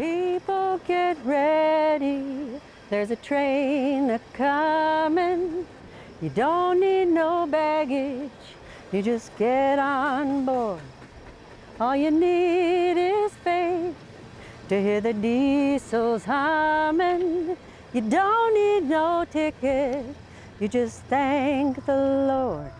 People get ready, there's a train a-comin'. You don't need no baggage, you just get on board. All you need is faith to hear the diesels humming. You don't need no ticket, you just thank the Lord.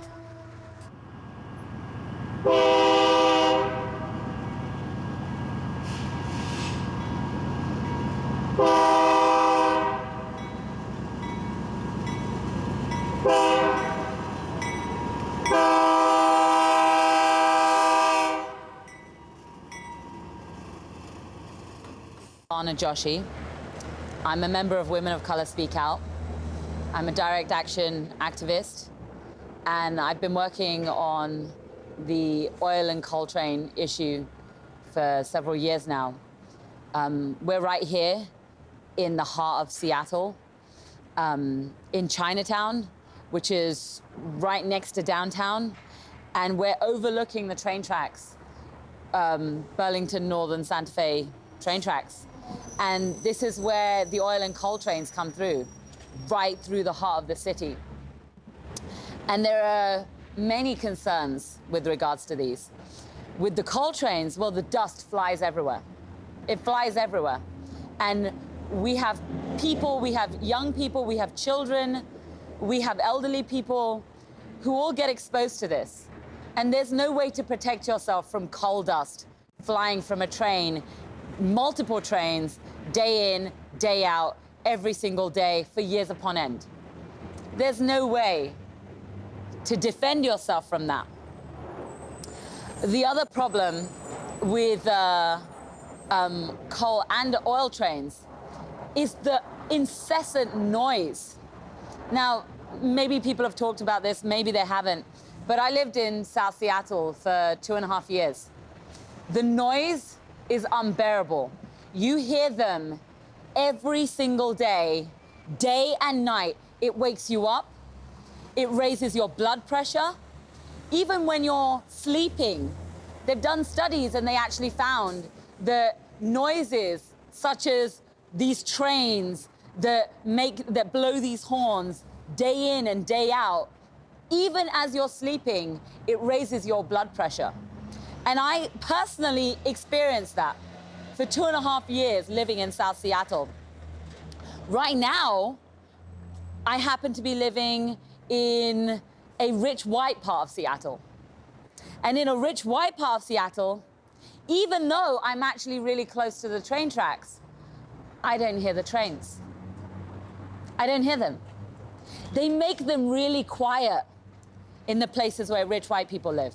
Anna Joshi. I'm a member of Women of Color Speak Out. I'm a direct action activist, and I've been working on the oil and coal train issue for several years now. We're right here in the heart of Seattle, in Chinatown, which is right next to downtown, and we're overlooking the train tracks, Burlington Northern Santa Fe train tracks. And this is where the oil and coal trains come through, right through the heart of the city. And there are many concerns with regards to these. With the coal trains, well, the dust flies everywhere. It flies everywhere. And we have people, we have young people, we have children, we have elderly people who all get exposed to this. And there's no way to protect yourself from coal dust flying from a train, multiple trains, day in, day out, every single day for years upon end. There's no way to defend yourself from that. The other problem with coal and oil trains is the incessant noise. Now, maybe people have talked about this, maybe they haven't, but I lived in South Seattle for 2.5 years. The noise is unbearable. You hear them every single day, day and night. It wakes you up. It raises your blood pressure. Even when you're sleeping, they've done studies and they actually found that noises such as these trains that blow these horns day in and day out, even as you're sleeping, it raises your blood pressure. And I personally experienced that for 2.5 years living in South Seattle. Right now, I happen to be living in a rich white part of Seattle. And in a rich white part of Seattle, even though I'm actually really close to the train tracks, I don't hear the trains. I don't hear them. They make them really quiet in the places where rich white people live.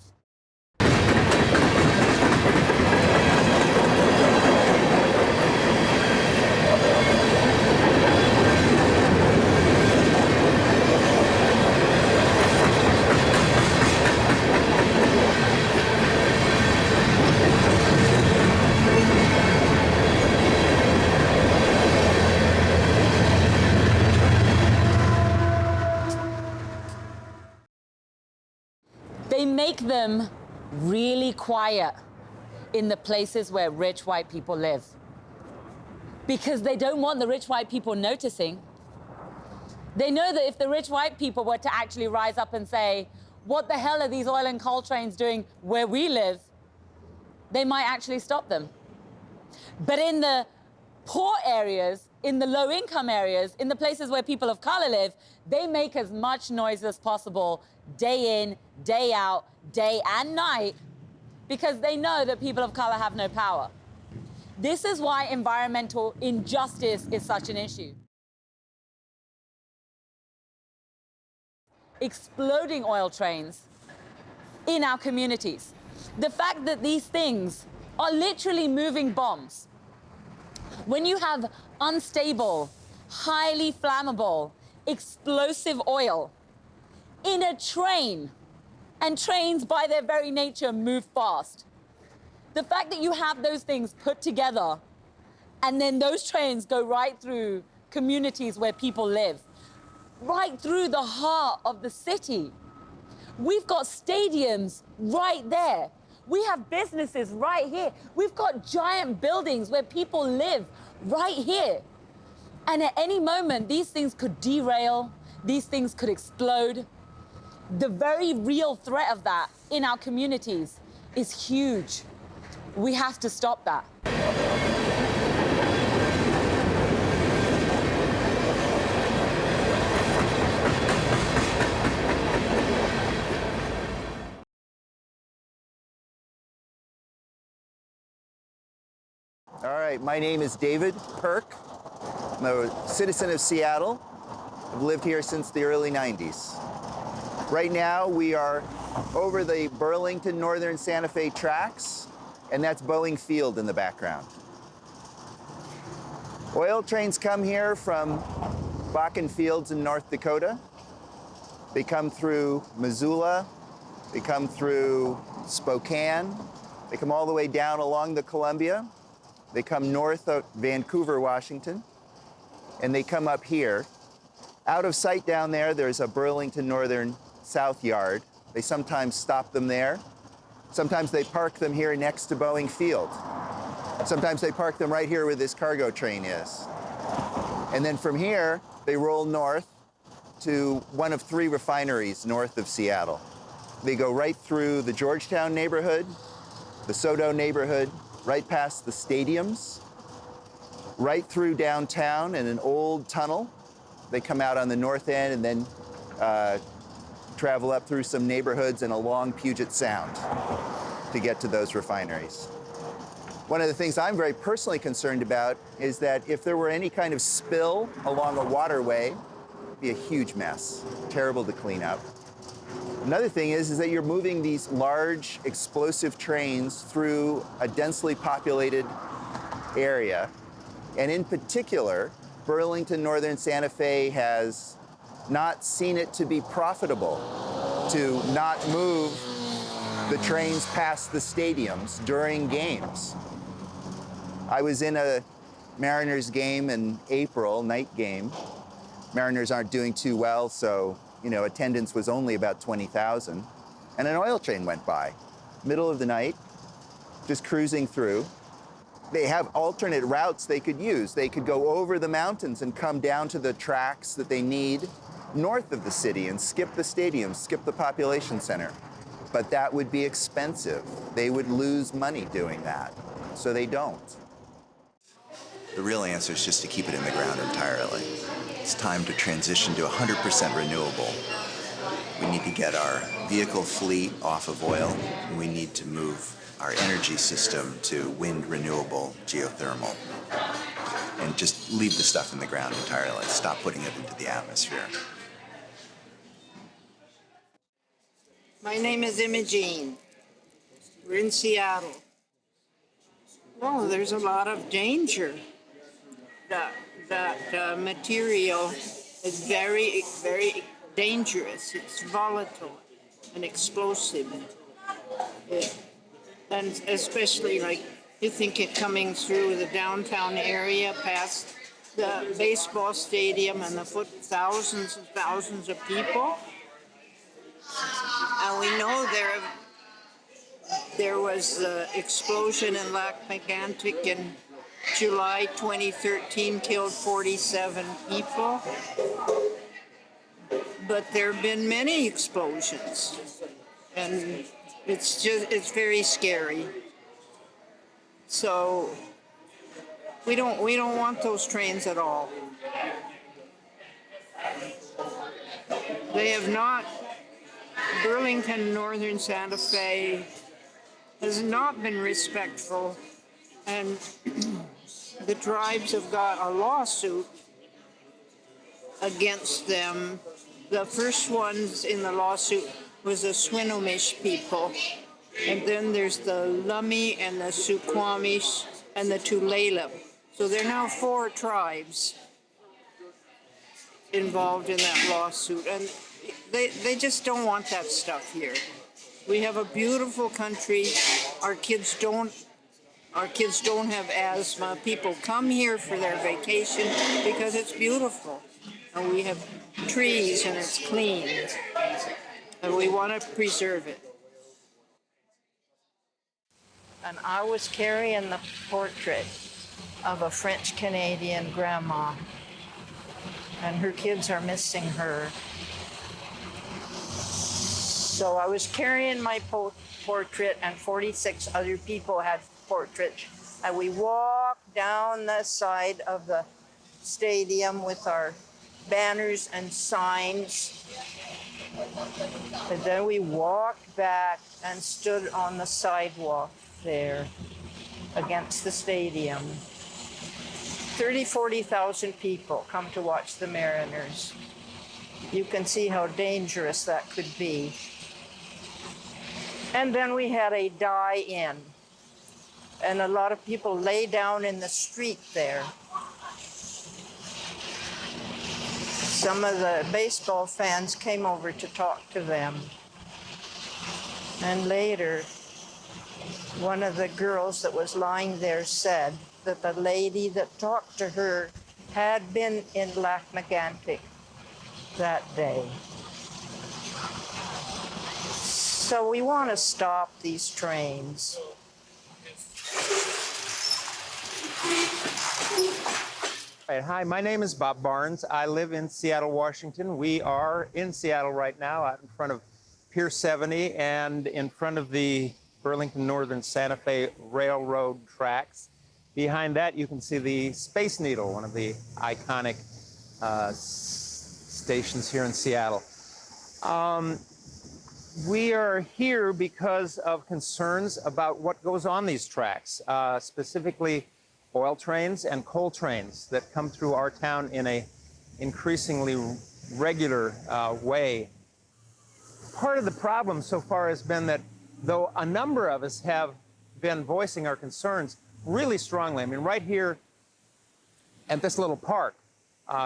They make them really quiet in the places where rich white people live, because they don't want the rich white people noticing. They know that if the rich white people were to actually rise up and say, what the hell are these oil and coal trains doing where we live, they might actually stop them. But in the poor areas, in the low-income areas, in the places where people of color live, they make as much noise as possible, day in, day out, day and night, because they know that people of color have no power. This is why environmental injustice is such an issue. Exploding oil trains in our communities. The fact that these things are literally moving bombs. When you have unstable, highly flammable, explosive oil in a train, and trains by their very nature move fast. The fact that you have those things put together and then those trains go right through communities where people live, right through the heart of the city. We've got stadiums right there. We have businesses right here. We've got giant buildings where people live right here. And at any moment, these things could derail, these things could explode. The very real threat of that in our communities is huge. We have to stop that. All right, my name is David Perk. I'm a citizen of Seattle. I've lived here since the early 90s. Right now, we are over the Burlington Northern Santa Fe tracks, and that's Boeing Field in the background. Oil trains come here from Bakken Fields in North Dakota. They come through Missoula, they come through Spokane, they come all the way down along the Columbia. They come north of Vancouver, Washington, and they come up here. Out of sight down there, there's a Burlington Northern South Yard. They sometimes stop them there. Sometimes they park them here next to Boeing Field. Sometimes they park them right here where this cargo train is. And then from here, they roll north to one of 3 refineries north of Seattle. They go right through the Georgetown neighborhood, the Sodo neighborhood, right past the stadiums, right through downtown in an old tunnel. They come out on the north end and then travel up through some neighborhoods and along Puget Sound to get to those refineries. One of the things I'm very personally concerned about is that if there were any kind of spill along a waterway, it'd be a huge mess, terrible to clean up. Another thing is that you're moving these large explosive trains through a densely populated area. And in particular, Burlington Northern Santa Fe has not seen it to be profitable to not move the trains past the stadiums during games. I was in a Mariners game in April, night game. Mariners aren't doing too well, so attendance was only about 20,000. And an oil train went by, middle of the night, just cruising through. They have alternate routes they could use. They could go over the mountains and come down to the tracks that they need north of the city and skip the stadium, skip the population center. But that would be expensive. They would lose money doing that, so they don't. The real answer is just to keep it in the ground entirely. It's time to transition to 100% renewable. We need to get our vehicle fleet off of oil, and we need to move our energy system to wind renewable geothermal. And just leave the stuff in the ground entirely. Stop putting it into the atmosphere. My name is Imogene. We're in Seattle. Well, there's a lot of danger. That material is very, very dangerous. It's volatile and explosive. And especially like you think it coming through the downtown area past the baseball stadium and thousands and thousands of people. And we know there was the explosion in Lac Mégantic in July 2013, killed 47 people. But there have been many explosions, and it's very scary. So we don't want those trains at all. They have not. Burlington Northern Santa Fe has not been respectful, and the tribes have got a lawsuit against them. The first ones in the lawsuit was the Swinomish people, and then there's the Lummi and the Suquamish and the Tulalip. So there are now 4 tribes involved in that lawsuit, and they just don't want that stuff here. We have a beautiful country. Our kids don't have asthma. People come here for their vacation because it's beautiful. And we have trees and it's clean. And we want to preserve it. and I was carrying the portrait of a French-Canadian grandma, and her kids are missing her. So I was carrying my portrait, and 46 other people had portraits, and we walked down the side of the stadium with our banners and signs. And then we walked back and stood on the sidewalk there against the stadium. 40,000 people come to watch the Mariners. You can see how dangerous that could be. And then we had a die-in, and a lot of people lay down in the street there. Some of the baseball fans came over to talk to them. And later, one of the girls that was lying there said that the lady that talked to her had been in Lac-Mégantic that day. So we want to stop these trains. Hi, my name is Bob Barnes. I live in Seattle, Washington. We are in Seattle right now, out in front of Pier 70 and in front of the Burlington Northern Santa Fe Railroad tracks. Behind that, you can see the Space Needle, one of the iconic stations here in Seattle. We are here because of concerns about what goes on these tracks, specifically oil trains and coal trains that come through our town in a increasingly regular way. Part of the problem so far has been that though a number of us have been voicing our concerns really strongly, I mean, right here at this little park,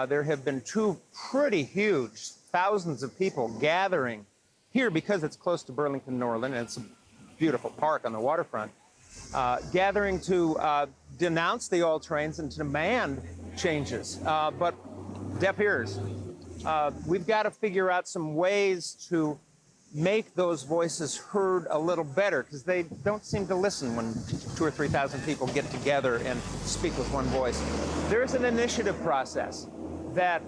there have been two pretty huge, thousands of people gathering here because it's close to Burlington Northern, and it's a beautiful park on the waterfront, gathering to denounce the oil trains and to demand changes, but deaf ears. We've got to figure out some ways to make those voices heard a little better, because they don't seem to listen when 2,000 or 3,000 people get together and speak with one voice. There's an initiative process that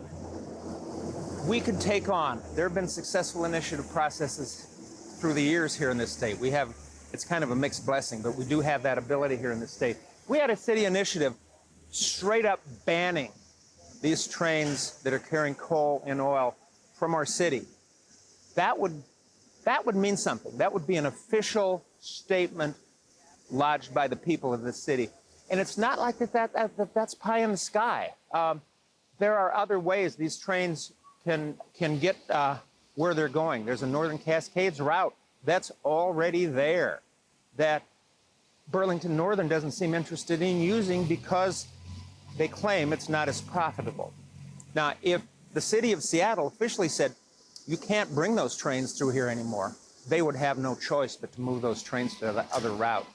we could take on. There have been successful initiative processes through the years here in this state. We have, it's kind of a mixed blessing, but we do have that ability here in this state. We had a city initiative straight up banning these trains that are carrying coal and oil from our city. That would mean something. That would be an official statement lodged by the people of this city. And it's not like that's pie in the sky. There are other ways these trains can get where they're going. There's a Northern Cascades route that's already there that Burlington Northern doesn't seem interested in using because they claim it's not as profitable. Now, if the city of Seattle officially said, you can't bring those trains through here anymore, they would have no choice but to move those trains to the other route.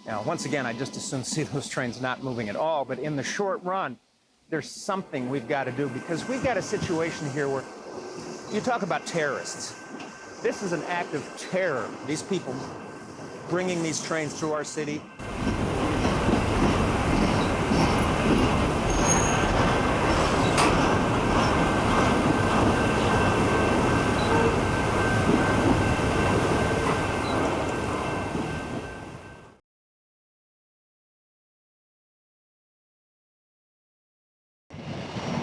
Now, once again, I just as soon see those trains not moving at all, but in the short run, there's something we've got to do, because we've got a situation here where you talk about terrorists. This is an act of terror, these people bringing these trains through our city.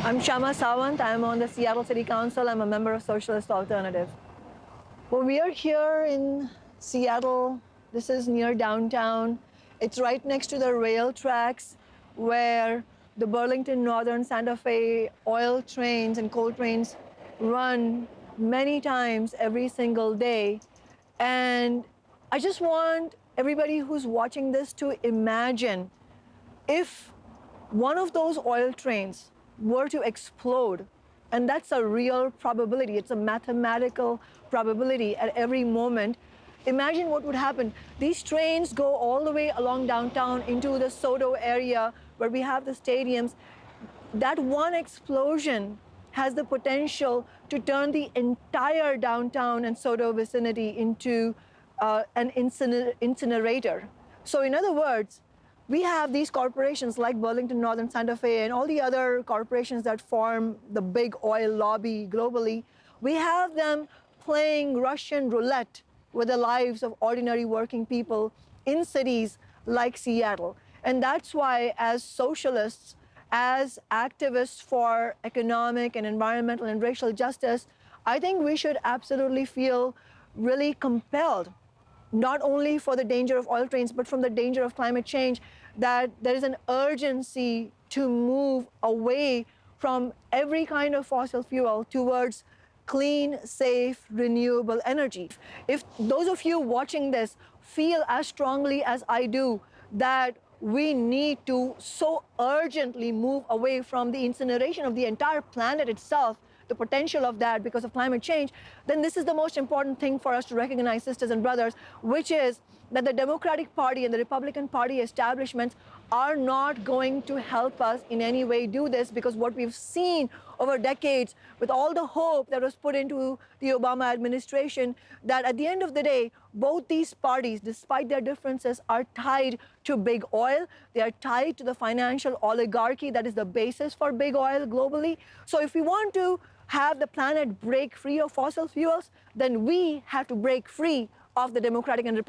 I'm Shama Sawant. I'm on the Seattle City Council. I'm a member of Socialist Alternative. Well, we are here in Seattle. This is near downtown. It's right next to the rail tracks where the Burlington Northern Santa Fe oil trains and coal trains run many times every single day. And I just want everybody who's watching this to imagine if one of those oil trains were to explode, and that's a real probability, it's a mathematical probability at every moment. Imagine what would happen. These trains go all the way along downtown into the SoDo area where we have the stadiums. That one explosion has the potential to turn the entire downtown and SoDo vicinity into an incinerator. So in other words, we have these corporations like Burlington Northern Santa Fe and all the other corporations that form the big oil lobby globally. We have them playing Russian roulette with the lives of ordinary working people in cities like Seattle. And that's why, as socialists, as activists for economic and environmental and racial justice, I think we should absolutely feel really compelled, not only for the danger of oil trains, but from the danger of climate change, that there is an urgency to move away from every kind of fossil fuel towards clean, safe, renewable energy. If those of you watching this feel as strongly as I do that we need to so urgently move away from the incineration of the entire planet itself, the potential of that because of climate change, then this is the most important thing for us to recognize, sisters and brothers, which is that the Democratic Party and the Republican Party establishments are not going to help us in any way do this, because what we've seen over decades with all the hope that was put into the Obama administration, that at the end of the day, both these parties, despite their differences, are tied to big oil. They are tied to the financial oligarchy that is the basis for big oil globally. So if we want to have the planet break free of fossil fuels, then we have to break free of the Democratic and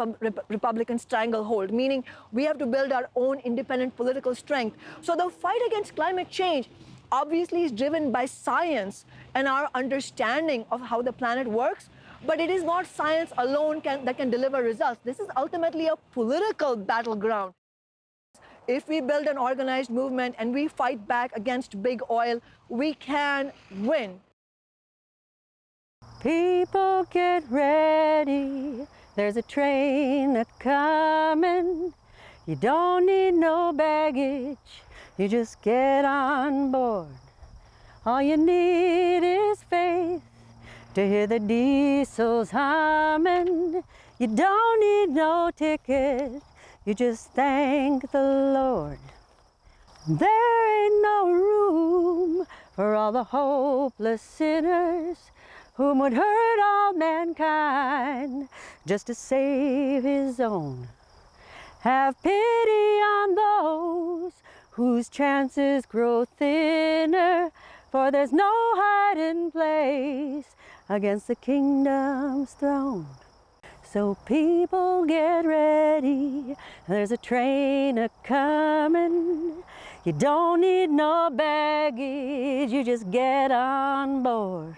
Republican stranglehold, meaning we have to build our own independent political strength. So the fight against climate change obviously is driven by science and our understanding of how the planet works, but it is not science alone that can deliver results. This is ultimately a political battleground. If we build an organized movement and we fight back against big oil, we can win. People get ready, there's a train that's coming. You don't need no baggage, you just get on board. All you need is faith to hear the diesels humming. You don't need no ticket, you just thank the Lord. There ain't no room for all the hopeless sinners whom would hurt all mankind just to save his own. Have pity on those whose chances grow thinner, for there's no hiding place against the kingdom's throne. So people get ready, there's a train a-comin'. You don't need no baggage, you just get on board.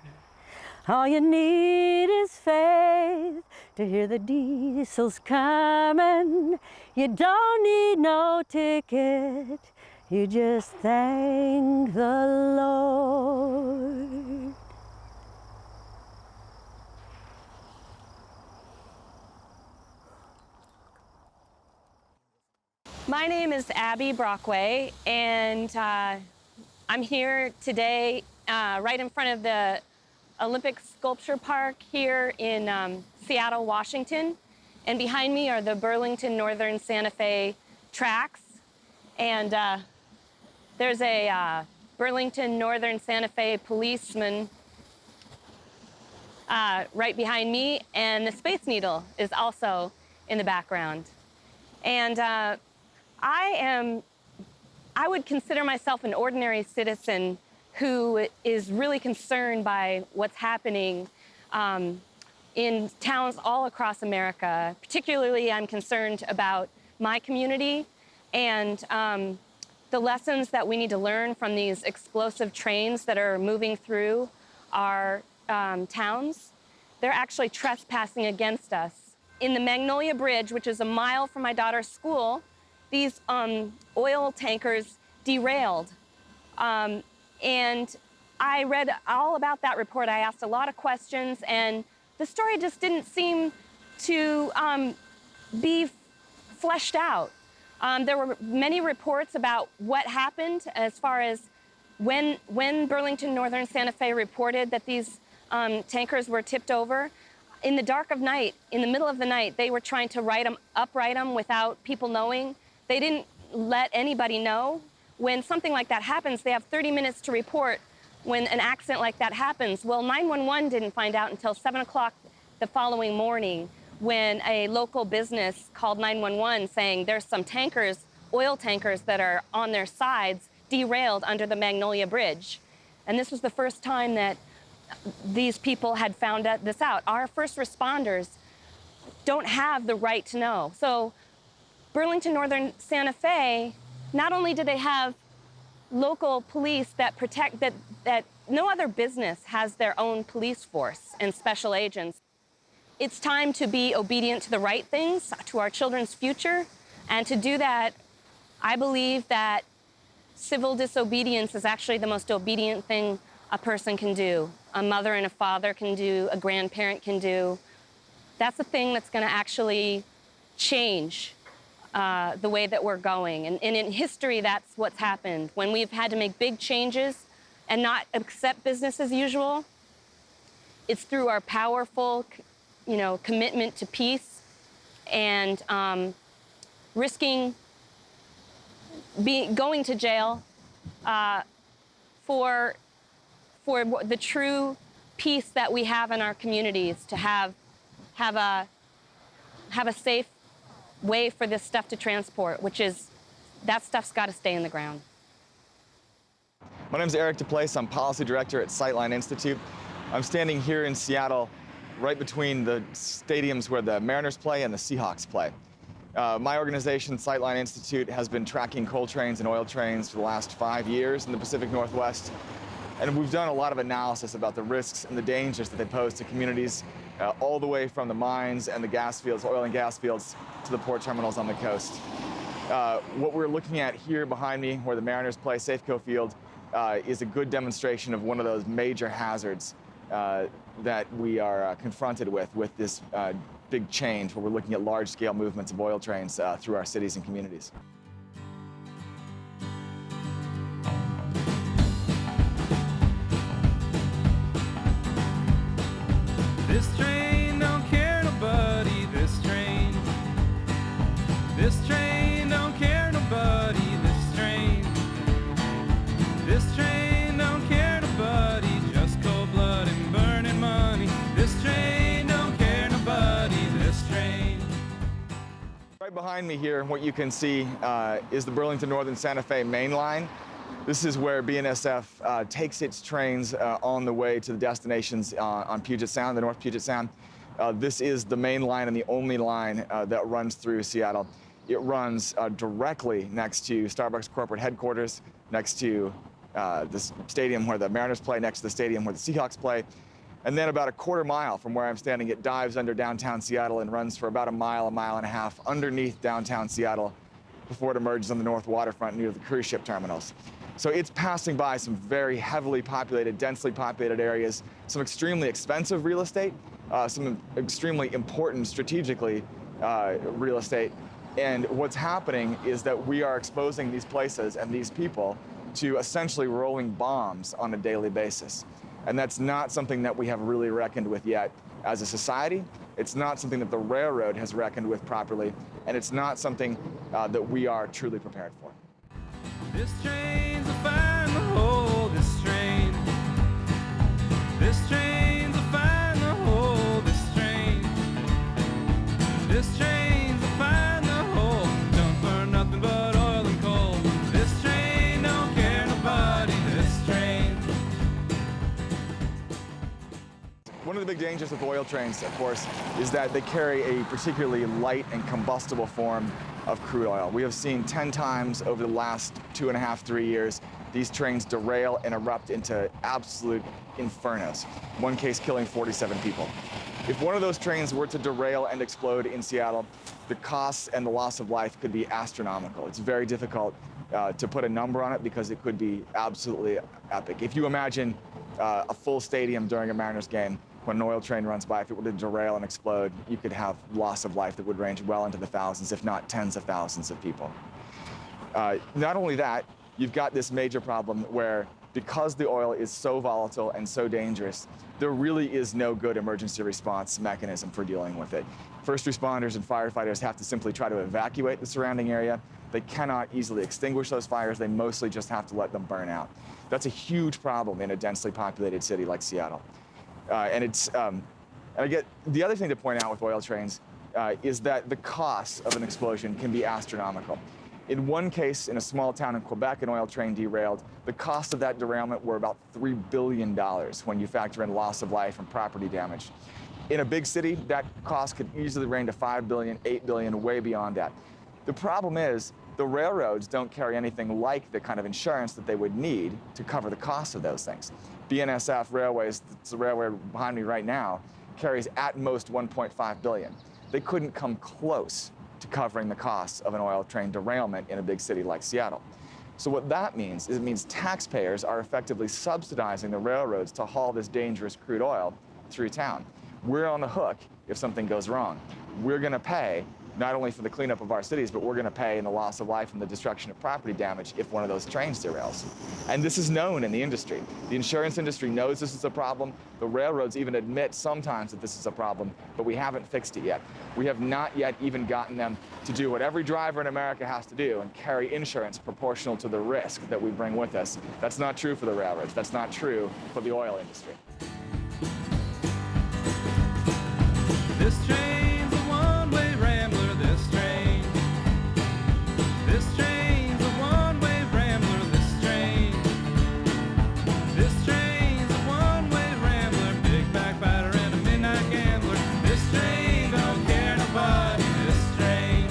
All you need is faith to hear the diesels coming. You don't need no ticket, you just thank the Lord. My name is Abby Brockway, and I'm here today right in front of the Olympic Sculpture Park here in Seattle, Washington. And behind me are the Burlington Northern Santa Fe tracks. And there's a Burlington Northern Santa Fe policeman right behind me, and the Space Needle is also in the background. And I would consider myself an ordinary citizen who is really concerned by what's happening in towns all across America. Particularly, I'm concerned about my community and the lessons that we need to learn from these explosive trains that are moving through our towns. They're actually trespassing against us. In the Magnolia Bridge, which is a mile from my daughter's school, these oil tankers derailed. And I read all about that report. I asked a lot of questions, and the story just didn't seem to be fleshed out. There were many reports about what happened as far as when Burlington Northern Santa Fe reported that these tankers were tipped over. In the dark of night, in the middle of the night, they were trying to upright them without people knowing. They didn't let anybody know. When something like that happens, they have 30 minutes to report when an accident like that happens. Well, 911 didn't find out until 7 o'clock the following morning when a local business called 911 saying there's some tankers, oil tankers that are on their sides, derailed under the Magnolia Bridge. And this was the first time that these people had found this out. Our first responders don't have the right to know. So Burlington Northern Santa Fe, not only do they have local police that protect, that no other business has their own police force and special agents. It's time to be obedient to the right things, to our children's future. And to do that, I believe that civil disobedience is actually the most obedient thing a person can do. A mother and a father can do, a grandparent can do. That's the thing that's going to actually change the way that we're going. And in history, that's what's happened. When we've had to make big changes and not accept business as usual, it's through our powerful, commitment to peace and risking going to jail for the true peace that we have in our communities, to have a safe way for this stuff to transport, that stuff's got to stay in the ground. My name is Eric DePlace. I'm Policy Director at Sightline Institute. I'm standing here in Seattle right between the stadiums where the Mariners play and the Seahawks play. My organization, Sightline Institute, has been tracking coal trains and oil trains for the last 5 years in the Pacific Northwest. And we've done a lot of analysis about the risks and the dangers that they pose to communities, all the way from the mines and the gas fields, oil and gas fields, to the port terminals on the coast. What we're looking at here behind me, where the Mariners play, Safeco Field, is a good demonstration of one of those major hazards that we are confronted with this big change, where we're looking at large-scale movements of oil trains through our cities and communities. This train don't care nobody, this train. This train don't care nobody, this train. This train don't care nobody, just cold blood and burning money. This train don't care nobody, this train. Right behind me here, what you can see is the Burlington Northern Santa Fe main line. This is where BNSF takes its trains on the way to the destinations on Puget Sound, the North Puget Sound. This is the main line and the only line that runs through Seattle. It runs directly next to Starbucks corporate headquarters, next to the stadium where the Mariners play, next to the stadium where the Seahawks play. And then about a quarter mile from where I'm standing, it dives under downtown Seattle and runs for about a mile and a half underneath downtown Seattle before it emerges on the north waterfront near the cruise ship terminals. So it's passing by some very heavily populated, densely populated areas, some extremely expensive real estate, some extremely important strategically real estate. And what's happening is that we are exposing these places and these people to essentially rolling bombs on a daily basis. And that's not something that we have really reckoned with yet as a society. It's not something that the railroad has reckoned with properly, and it's not something that we are truly prepared for. This train's a fine to hold this train. This train's a fine to hold this train. This train's a fine to hold. Don't burn nothing but oil and coal. This train don't care nobody. This train. One of the big dangers with oil trains, of course, is that they carry a particularly light and combustible form of crude oil. We have seen 10 times over the last 2.5, 3 years, these trains derail and erupt into absolute infernos. One case killing 47 people. If one of those trains were to derail and explode in Seattle, the costs and the loss of life could be astronomical. It's very difficult to put a number on it because it could be absolutely epic. If you imagine a full stadium during a Mariners game, when an oil train runs by, if it were to derail and explode, you could have loss of life that would range well into the thousands, if not tens of thousands of people. Not only that, you've got this major problem where, because the oil is so volatile and so dangerous, there really is no good emergency response mechanism for dealing with it. First responders and firefighters have to simply try to evacuate the surrounding area. They cannot easily extinguish those fires. They mostly just have to let them burn out. That's a huge problem in a densely populated city like Seattle. And it's And the other thing to point out with oil trains is that the cost of an explosion can be astronomical. In one case, in a small town in Quebec, an oil train derailed. The cost of that derailment were about $3 billion when you factor in loss of life and property damage. In a big city, that cost could easily range to $5 billion, $8 billion, way beyond that. The problem is the railroads don't carry anything like the kind of insurance that they would need to cover the cost of those things. BNSF Railways, it's the railway behind me right now, carries at most $1.5 billion. They couldn't come close to covering the costs of an oil train derailment in a big city like Seattle. So what that means is it means taxpayers are effectively subsidizing the railroads to haul this dangerous crude oil through town. We're on the hook if something goes wrong. We're going to pay not only for the cleanup of our cities, but we're going to pay in the loss of life and the destruction of property damage if one of those trains derails. And this is known in the industry. The insurance industry knows this is a problem. The railroads even admit sometimes that this is a problem, but we haven't fixed it yet. We have not yet even gotten them to do what every driver in America has to do and carry insurance proportional to the risk that we bring with us. That's not true for the railroads. That's not true for the oil industry. This train's a one-way rambler, this train. This train's a one-way rambler, this train. This train's a one-way rambler, big backbiter and a midnight gambler. This train don't care nobody, this train.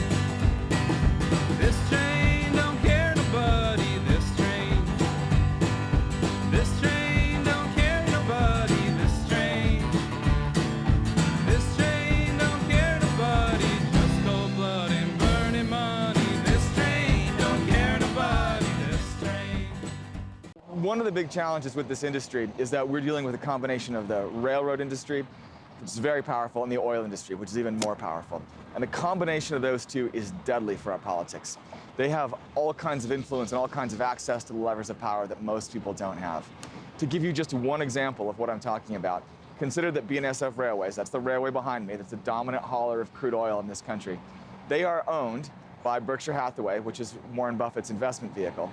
This train don't care nobody, this train. This train don't care nobody, this train. This train don't care nobody, just cold blood and burning money. This train don't care nobody, this train. One of the big challenges with this industry is that we're dealing with a combination of the railroad industry, which is very powerful, and the oil industry, which is even more powerful. And the combination of those two is deadly for our politics. They have all kinds of influence and all kinds of access to the levers of power that most people don't have. To give you just one example of what I'm talking about, consider that BNSF Railways, that's the railway behind me, that's the dominant hauler of crude oil in this country. They are owned by Berkshire Hathaway, which is Warren Buffett's investment vehicle.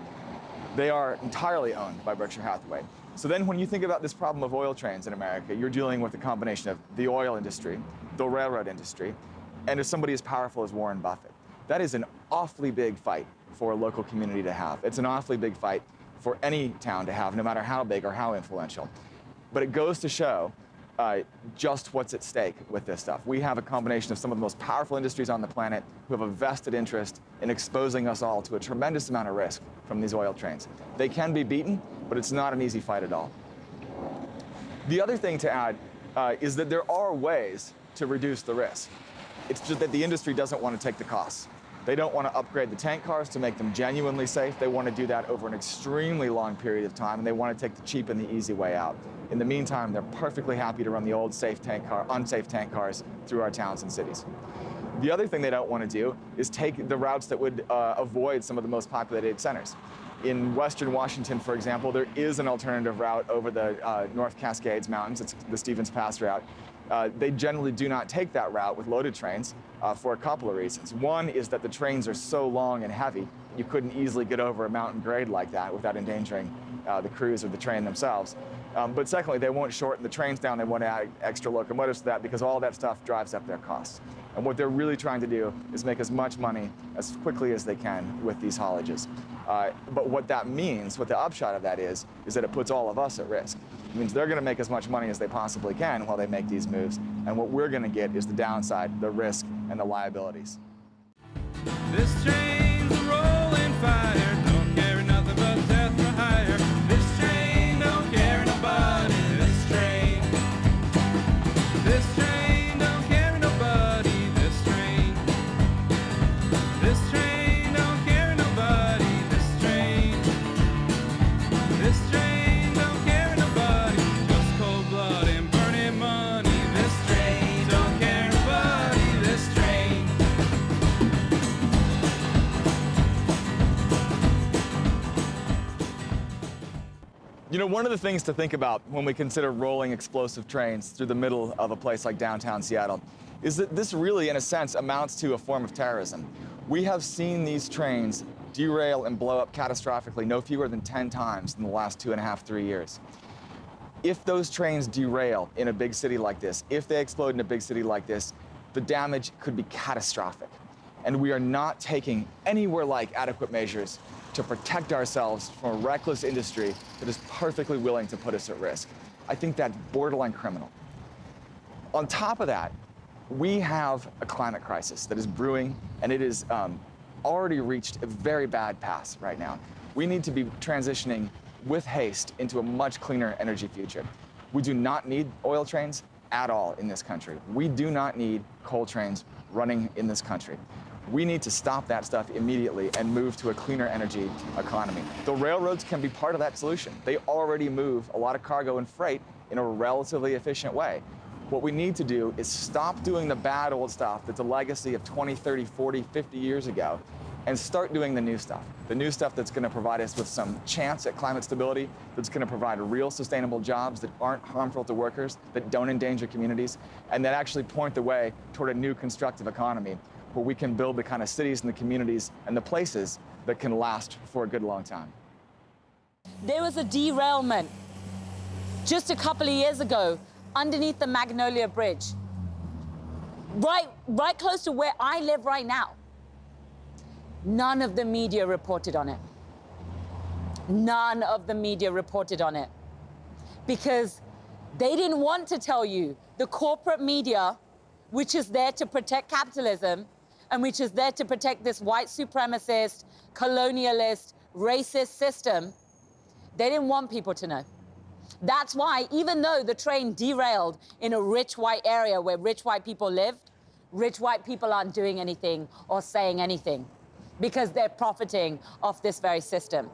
They are entirely owned by Berkshire Hathaway. So then when you think about this problem of oil trains in America, you're dealing with a combination of the oil industry, the railroad industry, and as somebody as powerful as Warren Buffett. That is an awfully big fight for a local community to have. It's an awfully big fight for any town to have, no matter how big or how influential. But it goes to show just what's at stake with this stuff. We have a combination of some of the most powerful industries on the planet who have a vested interest in exposing us all to a tremendous amount of risk from these oil trains. They can be beaten, but it's not an easy fight at all. The other thing to add is that there are ways to reduce the risk. It's just that the industry doesn't want to take the costs. They don't want to upgrade the tank cars to make them genuinely safe. They want to do that over an extremely long period of time, and they want to take the cheap and the easy way out. In the meantime, they're perfectly happy to run the old unsafe tank cars through our towns and cities. The other thing they don't want to do is take the routes that would avoid some of the most populated centers. In Western Washington, for example, there is an alternative route over the North Cascades Mountains. It's the Stevens Pass route. They generally do not take that route with loaded trains for a couple of reasons. One is that the trains are so long and heavy, you couldn't easily get over a mountain grade like that without endangering the crews of the train themselves. But secondly, they won't shorten the trains down. They want to add extra locomotives to that because all that stuff drives up their costs. And what they're really trying to do is make as much money as quickly as they can with these haulages. But what that means, what the upshot of that is that it puts all of us at risk. It means they're going to make as much money as they possibly can while they make these moves. And what we're going to get is the downside, the risk, and the liabilities. This train's a rolling fire, don't carry nothing but death for hire. This train don't carry nobody, this train. This train don't carry nobody, this train. This train don't carry nobody, this train. This train don't carry nobody, just cold blood and burning money. This train don't carry nobody, this train. You know, one of the things to think about when we consider rolling explosive trains through the middle of a place like downtown Seattle is that this really, in a sense, amounts to a form of terrorism. We have seen these trains derail and blow up catastrophically no fewer than 10 times in the last 2.5, 3 years. If those trains derail in a big city like this, if they explode in a big city like this, the damage could be catastrophic. And we are not taking anywhere like adequate measures to protect ourselves from a reckless industry that is perfectly willing to put us at risk. I think that's borderline criminal. On top of that, we have a climate crisis that is brewing, and it is already reached a very bad pass right now. We need to be transitioning with haste into a much cleaner energy future. We do not need oil trains at all in this country. We do not need coal trains running in this country. We need to stop that stuff immediately and move to a cleaner energy economy. The railroads can be part of that solution. They already move a lot of cargo and freight in a relatively efficient way. What we need to do is stop doing the bad old stuff that's a legacy of 20, 30, 40, 50 years ago and start doing the new stuff. The new stuff that's going to provide us with some chance at climate stability, that's going to provide real sustainable jobs that aren't harmful to workers, that don't endanger communities, and that actually point the way toward a new constructive economy where we can build the kind of cities and the communities and the places that can last for a good long time. There was a derailment just a couple of years ago underneath the Magnolia Bridge, right close to where I live right now. None of the media reported on it. None of the media reported on it because they didn't want to tell you. The corporate media, which is there to protect capitalism and which is there to protect this white supremacist, colonialist, racist system, they didn't want people to know. That's why, even though the train derailed in a rich white area where rich white people lived, rich white people aren't doing anything or saying anything because they're profiting off this very system.